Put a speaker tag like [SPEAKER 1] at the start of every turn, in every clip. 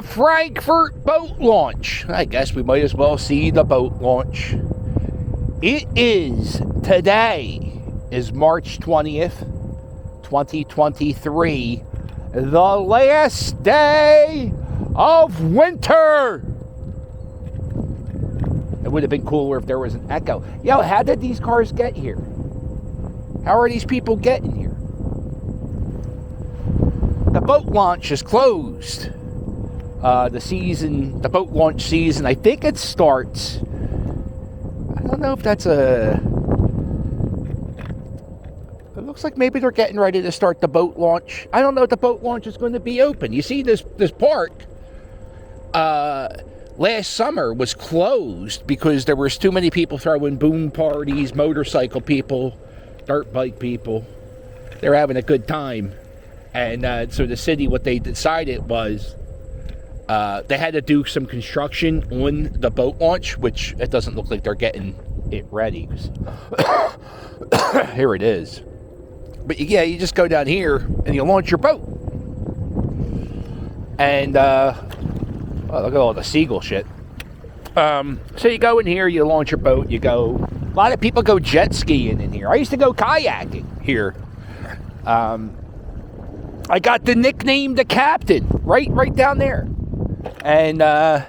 [SPEAKER 1] the Frankfurt boat launch. I guess we might as well see the boat launch. It is, today is March 20th, 2023, the last day of winter. It would have been cooler if there was an echo. Yo, how did these cars get here? How are these people getting here? The boat launch is closed. The boat launch season, I think it starts. I don't know if that's it looks like maybe they're getting ready to start the boat launch. I don't know if the boat launch is going to be open. You see, this park last summer was closed because there was too many people throwing boom parties, motorcycle people, dirt bike people. They're having a good time. And so the city, what they decided was they had to do some construction on the boat launch, which it doesn't look like they're getting it ready. Here it is. But yeah, you just go down here and you launch your boat. And oh, look at all the seagull shit. So you go in here, you launch your boat, you go. A lot of people go jet skiing in here. I used to go kayaking here. I got the nickname the Captain right down there. And I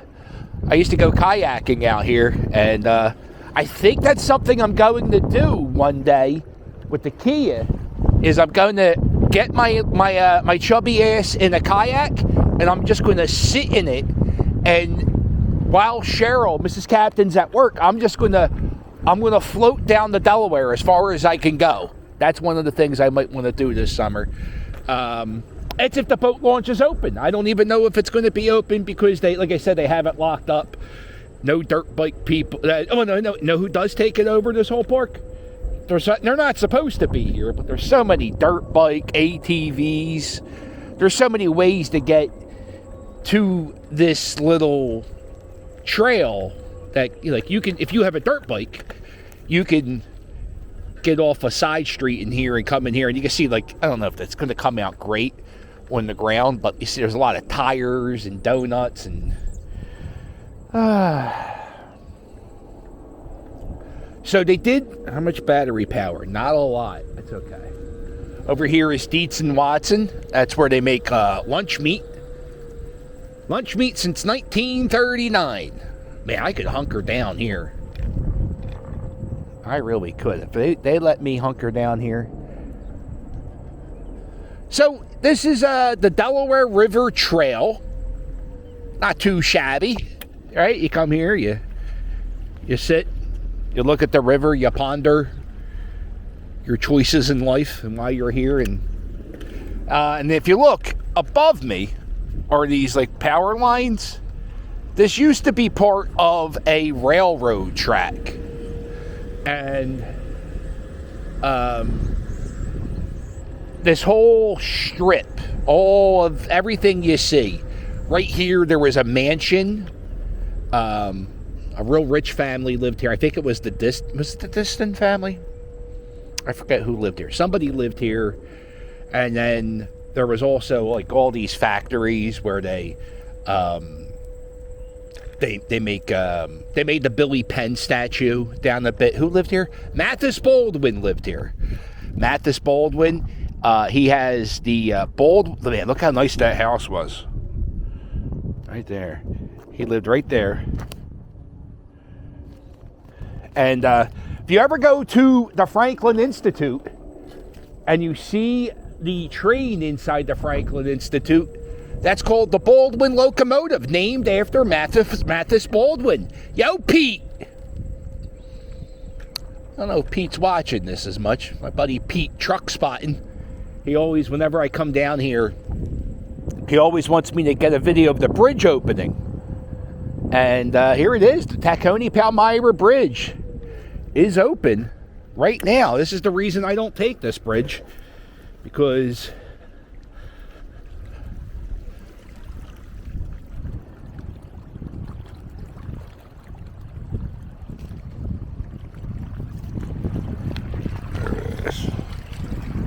[SPEAKER 1] used to go kayaking out here, and I think that's something I'm going to do one day with the Kia. Is I'm going to get my chubby ass in a kayak, and I'm just going to sit in it. And while Cheryl, Mrs. Captain's at work, I'm going to float down the Delaware as far as I can go. That's one of the things I might want to do this summer. It's if the boat launch is open. I don't even know if it's going to be open because they, like I said, they have it locked up. No dirt bike people. No, who does take it over this whole park? They're not supposed to be here, but there's so many dirt bike, ATVs. There's so many ways to get to this little trail that, like, you can, if you have a dirt bike, you can get off a side street in here and come in here, and you can see, like, I don't know if that's going to come out great on the ground, but you see there's a lot of tires and donuts and so they did. How much battery power? Not a lot. That's okay. Over here is Dietz and Watson. That's where they make lunch meat. Lunch meat since 1939. Man, I could hunker down here. I really could. If they let me hunker down here. So this is the Delaware River Trail. Not too shabby, right? You come here, you sit, you look at the river, you ponder your choices in life and why you're here. And if you look above me are these like power lines. This used to be part of a railroad track. And this whole strip, all of everything you see, right here there was a mansion. A real rich family lived here. I think it was the Diston family. I forget who lived here. Somebody lived here, and then there was also like all these factories where they made the Billy Penn statue down the bit. Who lived here? Mathis Baldwin lived here. Mathis Baldwin. He has the man, look how nice that house was. Right there. He lived right there. And if you ever go to the Franklin Institute and you see the train inside the Franklin Institute, that's called the Baldwin Locomotive, named after Mathis Baldwin. Yo, Pete! I don't know if Pete's watching this as much. My buddy Pete, truck spotting. He always, whenever I come down here, he always wants me to get a video of the bridge opening. And here it is. The Tacony-Palmyra Bridge is open right now. This is the reason I don't take this bridge. Because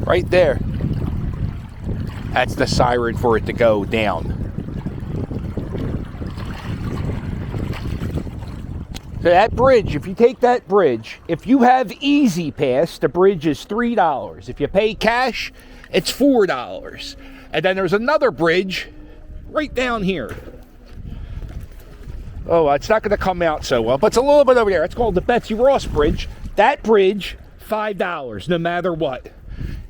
[SPEAKER 1] right there, that's the siren for it to go down. So that bridge, if you take that bridge, if you have Easy Pass, the bridge is $3. If you pay cash, it's $4. And then there's another bridge right down here. Oh, it's not going to come out so well, but it's a little bit over there. It's called the Betsy Ross Bridge. That bridge, $5, no matter what.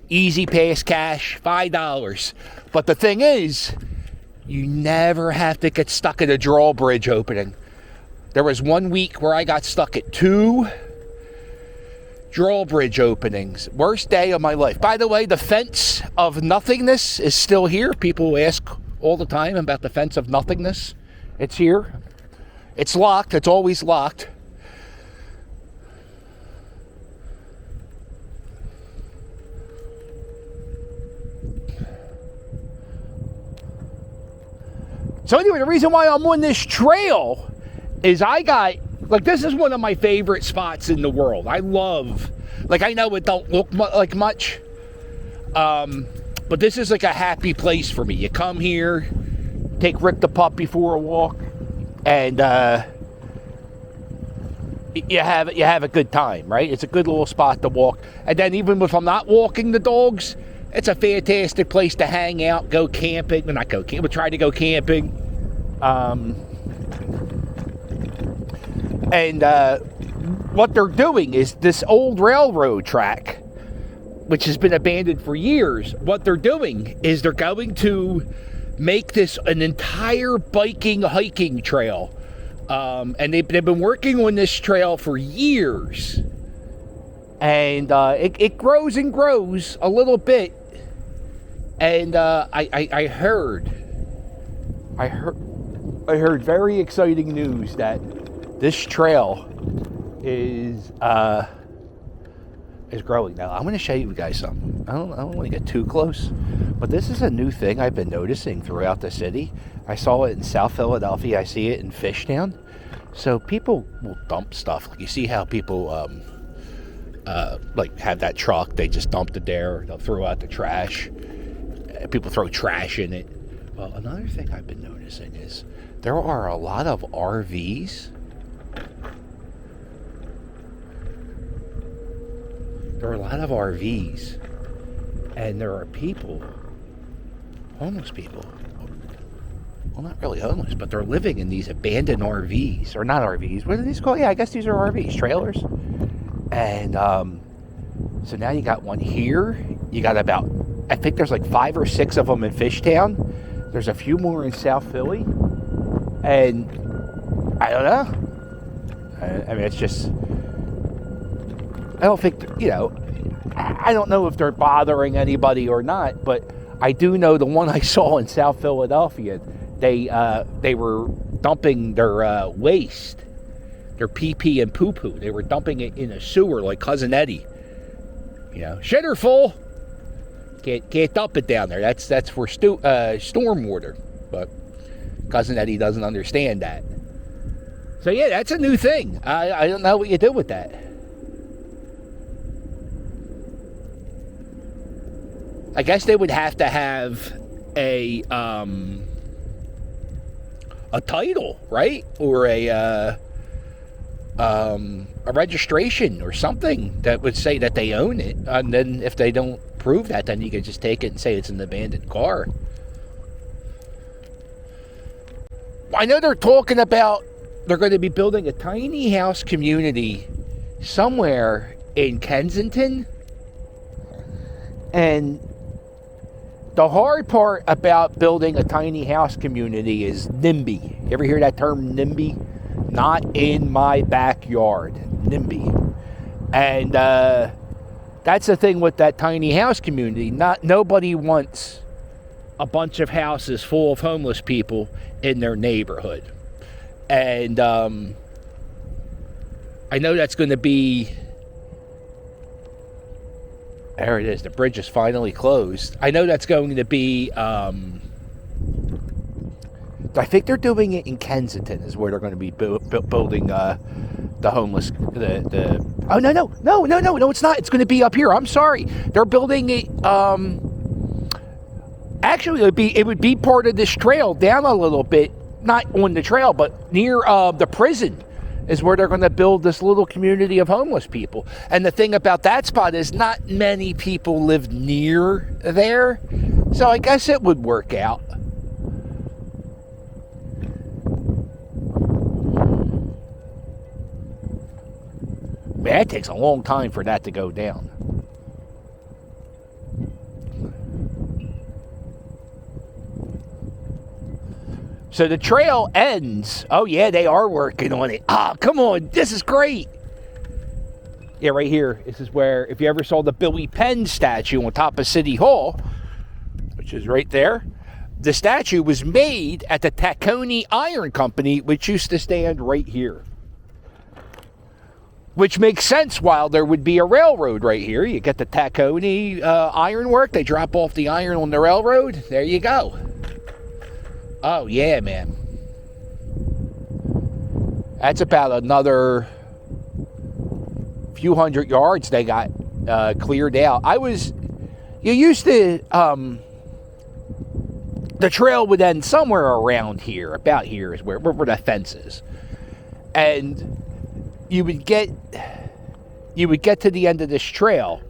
[SPEAKER 1] Easy Pass, cash, $5. But the thing is, you never have to get stuck at a drawbridge opening. There was 1 week where I got stuck at 2 drawbridge openings. Worst day of my life. By the way, the fence of nothingness is still here. People ask all the time about the fence of nothingness. It's here. It's locked. It's always locked. So anyway, the reason why I'm on this trail is this is one of my favorite spots in the world. I love, I know it don't look like much, but this is like a happy place for me. You come here, take Rick the puppy for a walk, and you have a good time, right? It's a good little spot to walk. And then even if I'm not walking the dogs, it's a fantastic place to hang out, go camping. Well, not go camping, but try to go camping. What they're doing is this old railroad track, which has been abandoned for years. What they're doing is they're going to make this an entire biking, hiking trail. And they've been working on this trail for years. And it grows and grows a little bit. And I heard very exciting news that this trail is growing. Now I'm going to show you guys something. I don't want to get too close, but this is a new thing I've been noticing throughout the city. I saw it in South Philadelphia. I see it in Fishtown. So people will dump stuff. You see how people have that truck. They just dumped it there. They'll throw out the trash. People throw trash in it. Well, another thing I've been noticing is there are a lot of RVs. There are a lot of RVs, and there are people, homeless people. Well, not really homeless, but they're living in these abandoned RVs, or not RVs. What are these called? Yeah, I guess these are RVs, trailers. And so now you got one here. You got about, I think there's like 5 or 6 of them in Fishtown. There's a few more in South Philly. And I don't know. I mean, it's just, I don't think, I don't know if they're bothering anybody or not, but I do know the one I saw in South Philadelphia, they were dumping their waste, their pee-pee and poo-poo. They were dumping it in a sewer like Cousin Eddie. Shitter full. Can't dump it down there. That's for stormwater. But Cousin Eddie doesn't understand that. So yeah, that's a new thing. I don't know what you do with that. I guess they would have to have a title, right? Or a registration or something that would say that they own it. And then if they don't prove that, then you can just take it and say it's an abandoned car. I know they're talking about they're going to be building a tiny house community somewhere in Kensington. And the hard part about building a tiny house community is NIMBY. You ever hear that term, NIMBY? Not in my backyard. NIMBY. And that's the thing with that tiny house community. Nobody wants a bunch of houses full of homeless people in their neighborhood. And I know that's going to be... There it is. The bridge is finally closed. I know that's going to be... I think they're doing it in Kensington is where they're going to be building the homeless... Oh, no, it's not. It's going to be up here. I'm sorry. They're building it... Actually, it would be part of this trail down a little bit. Not on the trail, but near the prison. is where they're going to build this little community of homeless people. And the thing about that spot is not many people live near there. So I guess it would work out. Man, it takes a long time for that to go down. So the trail ends. Oh, yeah, they are working on it. Ah, come on. This is great. Yeah, right here. This is where, if you ever saw the Billy Penn statue on top of City Hall, which is right there, the statue was made at the Tacony Iron Company, which used to stand right here. Which makes sense while there would be a railroad right here. You get the Tacony iron work. They drop off the iron on the railroad. There you go. Oh, yeah, man. That's about another few hundred yards they got cleared out. You used to, the trail would end somewhere around here. About here is where the fence is. And you would get to the end of this trail.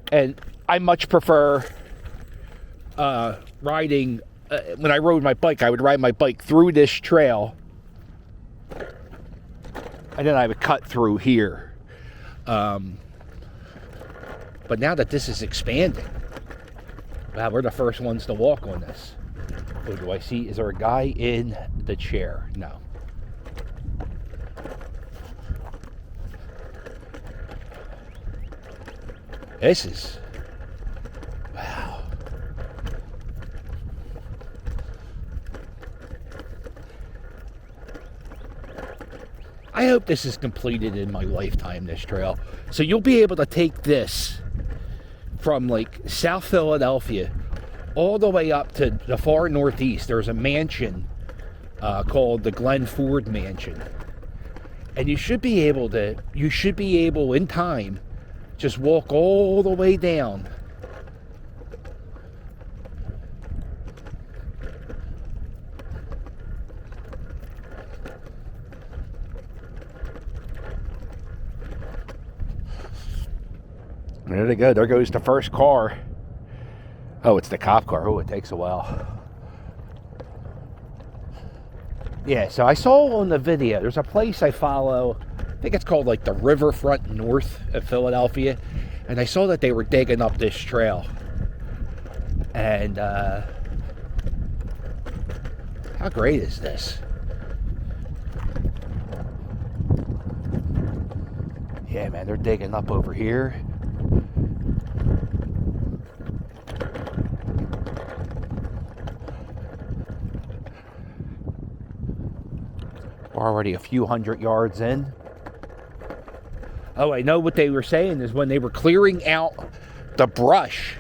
[SPEAKER 1] And I much prefer riding. When I rode my bike, I would ride my bike through this trail, and then I would cut through here. But now that this is expanding, wow, we're the first ones to walk on this. Oh, do I see? Is there a guy in the chair? No. This is... wow. I hope this is completed in my lifetime, this trail. So you'll be able to take this from like South Philadelphia all the way up to the far northeast. There's a mansion called the Glen Ford Mansion. And you should be able in time, just walk all the way down. There they go. There goes the first car. Oh, it's the cop car. Oh, it takes a while. Yeah, so I saw on the video, there's a place I follow. I think it's called like the Riverfront North of Philadelphia. And I saw that they were digging up this trail. And how great is this? Yeah, man, they're digging up over here. Already a few hundred yards in. Oh, I know what they were saying is when they were clearing out the brush,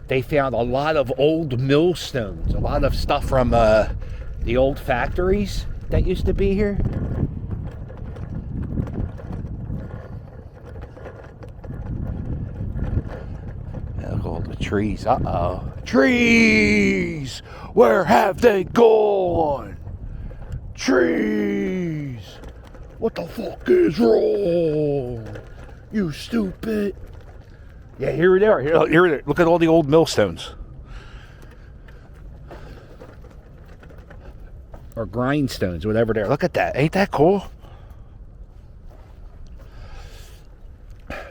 [SPEAKER 1] they found a lot of old millstones, a lot of stuff from the old factories that used to be here. Look at all the trees. Uh-oh. Trees! Where have they gone? Trees! What the fuck is wrong? You stupid. Yeah, here they are. Here. Look at all the old millstones. Or grindstones, whatever they are. Look at that. Ain't that cool?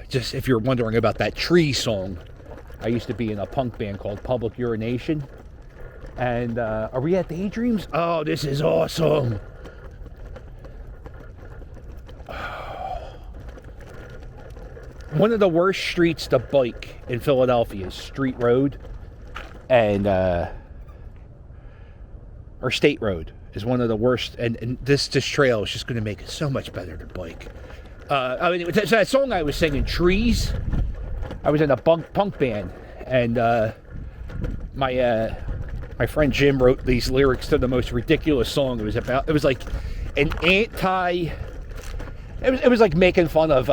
[SPEAKER 1] Just if you're wondering about that tree song, I used to be in a punk band called Public Urination. And are we at Daydreams? Oh, this is awesome. One of the worst streets to bike in Philadelphia is Street Road. And, or State Road is one of the worst. And this trail is just going to make it so much better to bike. I mean, that song I was singing, Trees, I was in a punk band. And my friend Jim wrote these lyrics to the most ridiculous song. It was like an it was like making fun of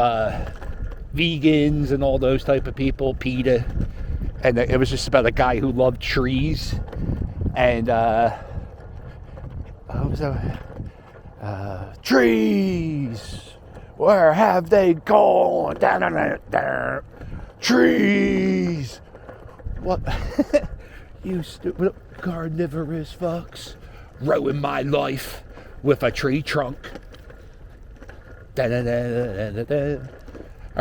[SPEAKER 1] vegans and all those type of people, PETA. And it was just about a guy who loved trees. And Trees, where have they gone? Trees. What? You stupid carnivorous fucks. Ruin my life with a tree trunk. I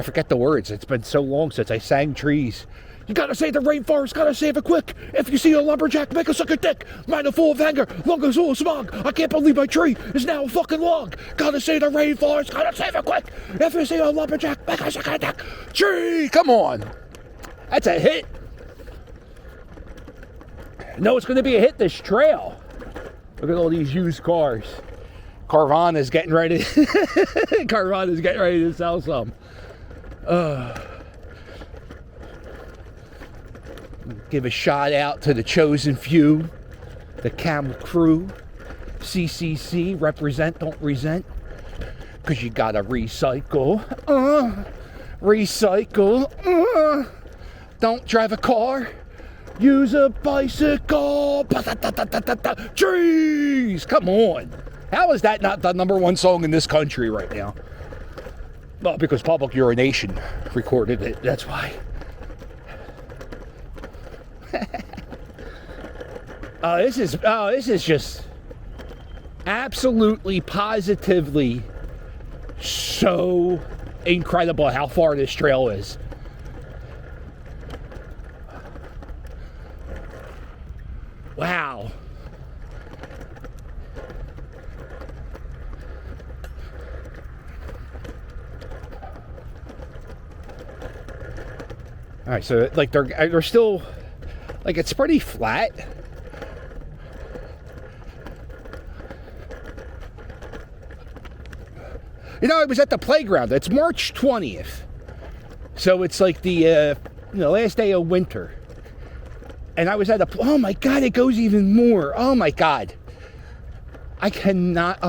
[SPEAKER 1] forget the words. It's been so long since I sang trees. You gotta save the rainforest, gotta save it quick. If you see a lumberjack, make a sucker dick. Mind full of anger, lungs full of smog. I can't believe my tree is now a fucking log. Gotta save the rainforest, gotta save it quick. If you see a lumberjack, make a sucker dick. Tree, come on. That's a hit. No, it's gonna be a hit, this trail. Look at all these used cars. Carvana's getting ready. Carvana's getting ready to sell some. Give a shout out to the chosen few, the Camel crew, CCC, represent, don't resent, because you gotta recycle. Recycle. Don't drive a car. Use a bicycle. Trees. Come on. How is that not the #1 song in this country right now? Well, because Public Urination recorded it. That's why. This is just absolutely, positively so incredible how far this trail is. Wow. All right, so like they're still, like, it's pretty flat. You know, I was at the playground. It's March 20th. So it's like the last day of winter. And I was at oh my God, it goes even more. Oh my God. I cannot,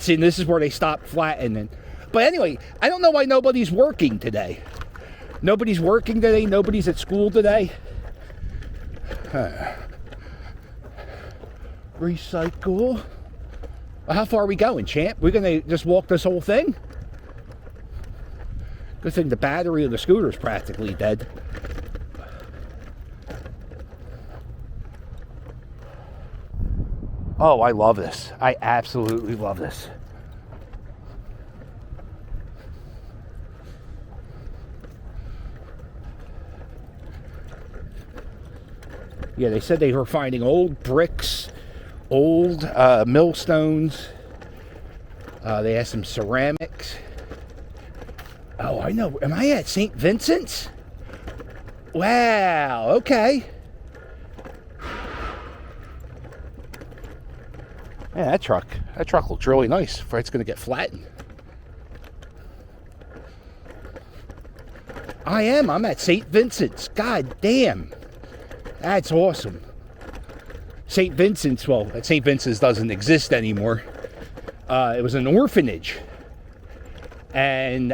[SPEAKER 1] see, this is where they stop flattening. But anyway, I don't know why nobody's working today. Nobody's working today. Nobody's at school today. Recycle. Well, how far are we going, champ? We're going to just walk this whole thing? Good thing the battery of the scooter's practically dead. Oh, I love this. I absolutely love this. Yeah, they said they were finding old bricks, old millstones. They had some ceramics. Oh, I know. Am I at St. Vincents? Wow, okay. Yeah, that truck looks really nice for it's going to get flattened. I'm at St. Vincent's. God damn. That's awesome. St. Vincent's, well, St. Vincent's doesn't exist anymore. It was an orphanage. And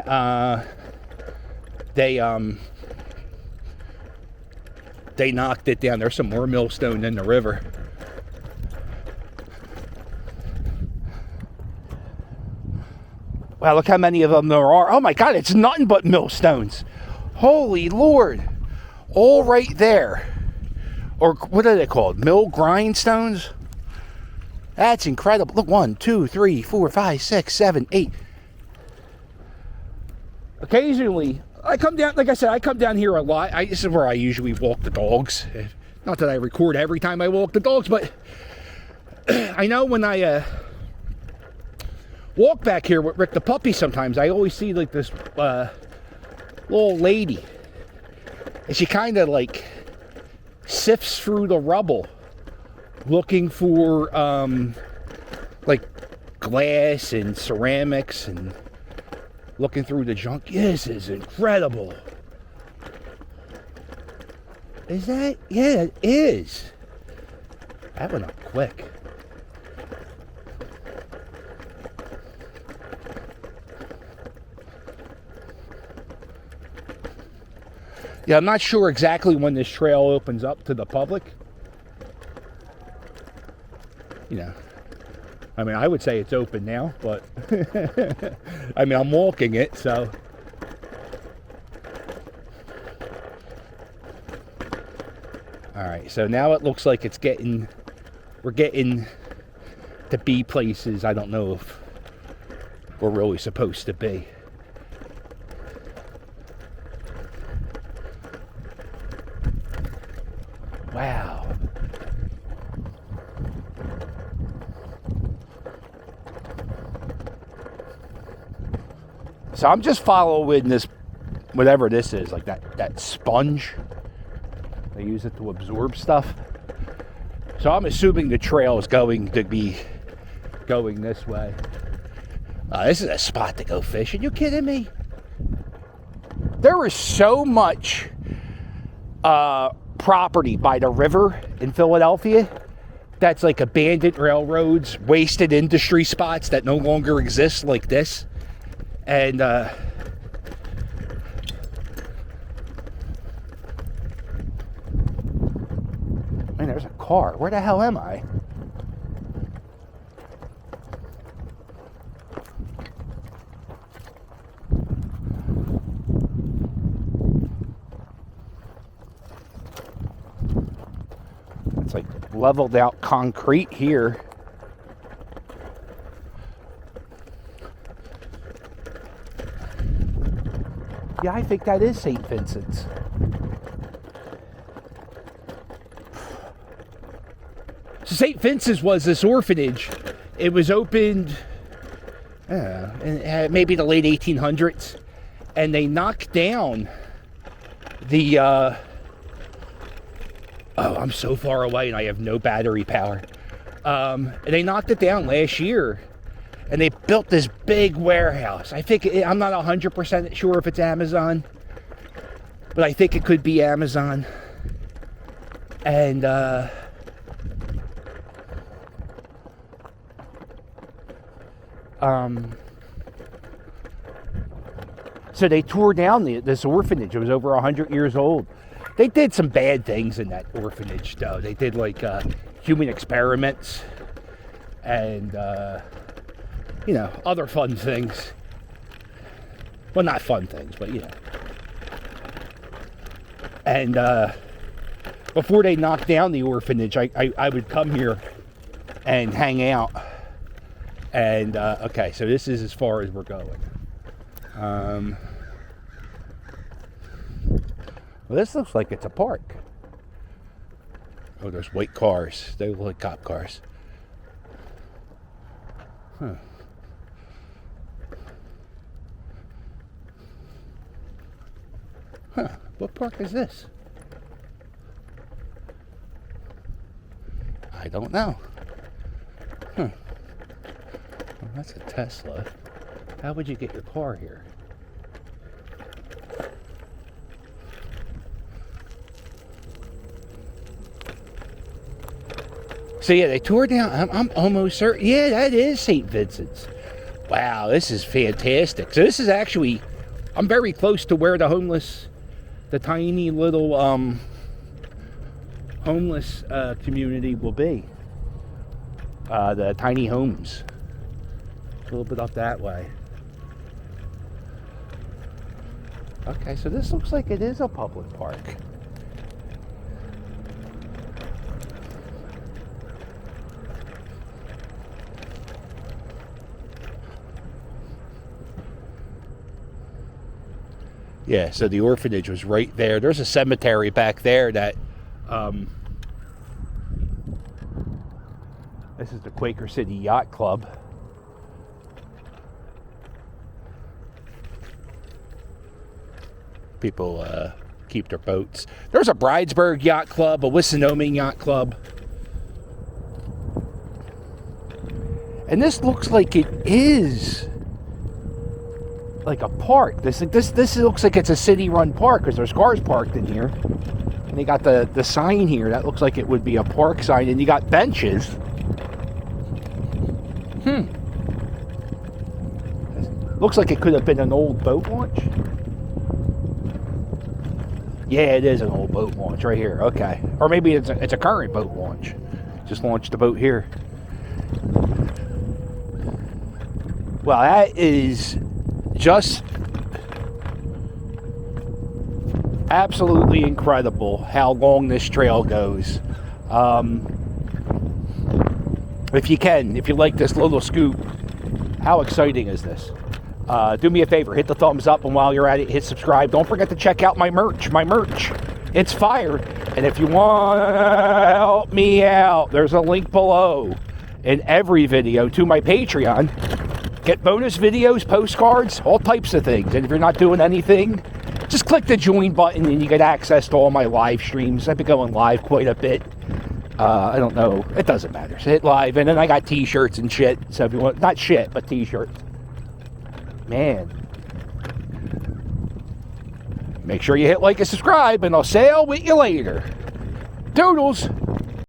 [SPEAKER 1] they knocked it down. There's some more millstone in the river. Wow, look how many of them there are. Oh my God, it's nothing but millstones. Holy Lord. All right there. Or what are they called? Mill grindstones? That's incredible. Look, 1, 2, 3, 4, 5, 6, 7, 8. Occasionally, I come down, like I said, I come down here a lot. This is where I usually walk the dogs. Not that I record every time I walk the dogs, but I know when I walk back here with Rick the puppy sometimes, I always see like this little lady. And she kind of like sifts through the rubble looking for like glass and ceramics and looking through the junk. This is incredible. Is that? Yeah, it is. That went up quick. Yeah, I'm not sure exactly when this trail opens up to the public. You know, I mean, I would say it's open now, but I mean, I'm walking it, so. All right, so now it looks like we're getting to be places I don't know if we're really supposed to be. Wow. So I'm just following this, whatever this is, like that sponge. They use it to absorb stuff. So I'm assuming the trail is going to be going this way. This is a spot to go fishing. You kidding me? There is so much property by the river in Philadelphia that's like abandoned railroads, wasted industry spots that no longer exist, like this. And man, there's a car. Where the hell am I? It's like leveled out concrete here. Yeah, I think that is St. Vincent's. So St. Vincent's was this orphanage. It was opened in maybe the late 1800s. And they knocked down the... oh, I'm so far away and I have no battery power. And they knocked it down last year. And they built this big warehouse. I think, I'm not 100% sure if it's Amazon. But I think it could be Amazon. And, so they tore down this orphanage. It was over 100 years old. They did some bad things in that orphanage, though. They did, like, human experiments. And, you know, other fun things. Well, not fun things, but, you know. And before they knocked down the orphanage, I would come here and hang out. And, okay, so this is as far as we're going. Well, this looks like it's a park. Oh, there's white cars. They look like cop cars. Huh. Huh, what park is this? I don't know. Huh. Well, that's a Tesla. How would you get your car here? So yeah, they tore down, I'm almost certain, yeah, that is St. Vincent's. Wow, this is fantastic. So this is actually, I'm very close to where the tiny little homeless community will be. The tiny homes. A little bit up that way. Okay, so this looks like it is a public park. Yeah, so the orphanage was right there. There's a cemetery back there that, this is the Quaker City Yacht Club. People keep their boats. There's a Bridesburg Yacht Club, a Wissinoming Yacht Club. And this looks like it is like a park. This looks like it's a city-run park because there's cars parked in here. And they got the sign here. That looks like it would be a park sign. And you got benches. Looks like it could have been an old boat launch. Yeah, it is an old boat launch right here. Okay. Or maybe it's a current boat launch. Just launched the boat here. Well, that is just absolutely incredible how long this trail goes. If you like this little scoop, how exciting is this? Do me a favor, hit the thumbs up, and while you're at it, hit subscribe. Don't forget to check out my merch. It's fire. And if you want to help me out, there's a link below in every video to my Patreon. Get bonus videos, postcards, all types of things. And if you're not doing anything, just click the join button and you get access to all my live streams. I've been going live quite a bit. I don't know. It doesn't matter. So hit live. And then I got t-shirts and shit. So if you want, not shit, but t-shirts. Man. Make sure you hit like and subscribe, and I'll sail with you later. Doodles.